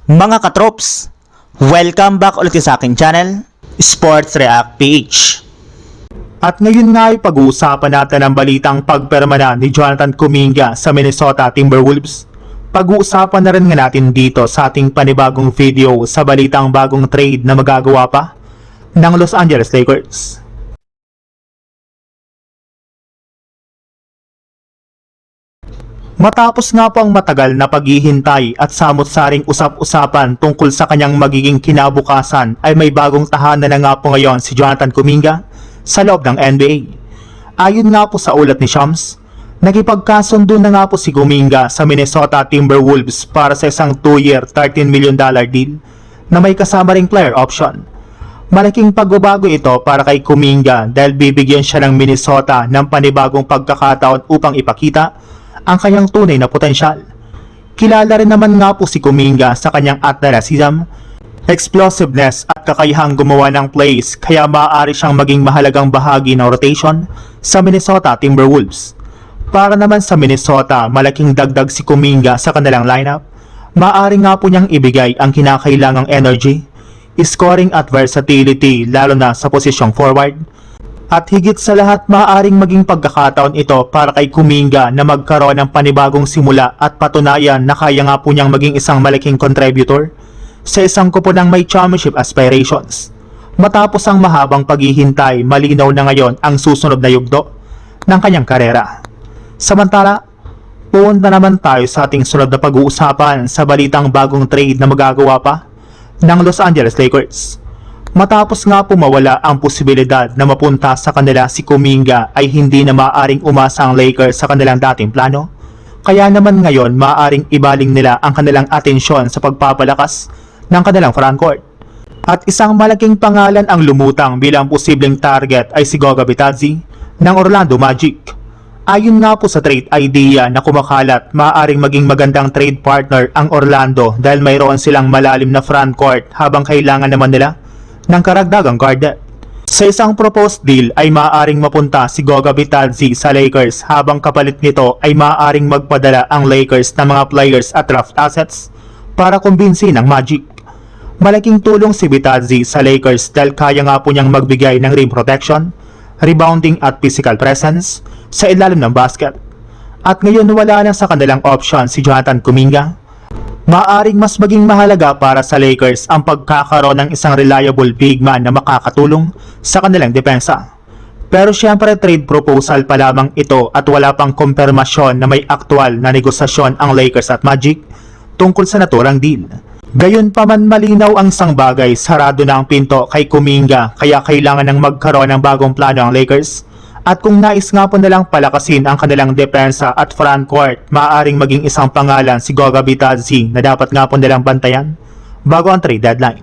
Mga katrops, welcome back ulit sa aking channel, Sports React PH. At ngayon nga ay pag-uusapan natin ang balitang pagperma na ni Jonathan Kuminga sa Minnesota Timberwolves. Pag-uusapan na rin nga natin dito sa ating panibagong video sa balitang bagong trade na magagawa pa ng Los Angeles Lakers. Matapos nga po ang matagal na paghihintay at samot-saring usap-usapan tungkol sa kanyang magiging kinabukasan ay may bagong tahanan na nga po ngayon si Jonathan Kuminga sa loob ng NBA. Ayon nga po sa ulat ni Shams, nakipagkasundo na nga po si Kuminga sa Minnesota Timberwolves para sa isang 2-year $13 million deal na may kasama ring player option. Malaking pagbabago ito para kay Kuminga dahil bibigyan siya ng Minnesota ng panibagong pagkakataon upang ipakita ang kanyang tunay na potensyal. Kilala rin naman nga po si Kuminga sa kanyang athleticism, explosiveness at kakayahang gumawa ng plays kaya maaari siyang maging mahalagang bahagi ng rotation sa Minnesota Timberwolves. Para naman sa Minnesota, malaking dagdag si Kuminga sa kanilang lineup. Maaari nga po niyang ibigay ang kinakailangang energy, scoring at versatility lalo na sa posisyong forward. At higit sa lahat, maaaring maging pagkakataon ito para kay Kuminga na magkaroon ng panibagong simula at patunayan na kaya nga po niyang maging isang malaking contributor sa isang koponang may championship aspirations. Matapos ang mahabang paghihintay, malinaw na ngayon ang susunod na yugto ng kanyang karera. Samantala, punta naman tayo sa ating sunod na pag-uusapan sa balitang bagong trade na magagawa pa ng Los Angeles Lakers. Matapos nga po mawala ang posibilidad na mapunta sa kanila si Kuminga ay hindi na maaaring umasa ang Lakers sa kanilang dating plano. Kaya naman ngayon maaaring ibaling nila ang kanilang atensyon sa pagpapalakas ng kanilang frontcourt. At isang malaking pangalan ang lumutang bilang posibleng target ay si Goga Bitadze ng Orlando Magic. Ayon nga po sa trade idea na kumakalat, maaaring maging magandang trade partner ang Orlando dahil mayroon silang malalim na frontcourt habang kailangan naman nila ng karagdagang guard depth. Sa isang proposed deal ay maaaring mapunta si Goga Bitadze sa Lakers habang kapalit nito ay maaaring magpadala ang Lakers ng mga players at draft assets para kumbinsin ang Magic. Malaking tulong si Bitadze sa Lakers dahil kaya nga po niyang magbigay ng rim protection, rebounding at physical presence sa ilalim ng basket. At ngayon wala na sa kanilang option si Jonathan Kuminga. Maaring mas maging mahalaga para sa Lakers ang pagkakaroon ng isang reliable big man na makakatulong sa kanilang depensa. Pero syempre trade proposal pa lamang ito at wala pang kumpirmasyon na may aktual na negosasyon ang Lakers at Magic tungkol sa naturang deal. Gayunpaman malinaw ang isang bagay, sarado na ang pinto kay Kuminga kaya kailangan ng magkaroon ng bagong plano ang Lakers. At kung nais nga po nilang palakasin ang kanilang depensa at frontcourt, maaaring maging isang pangalan si Goga Bitadze na dapat nga po nilang bantayan bago ang trade deadline.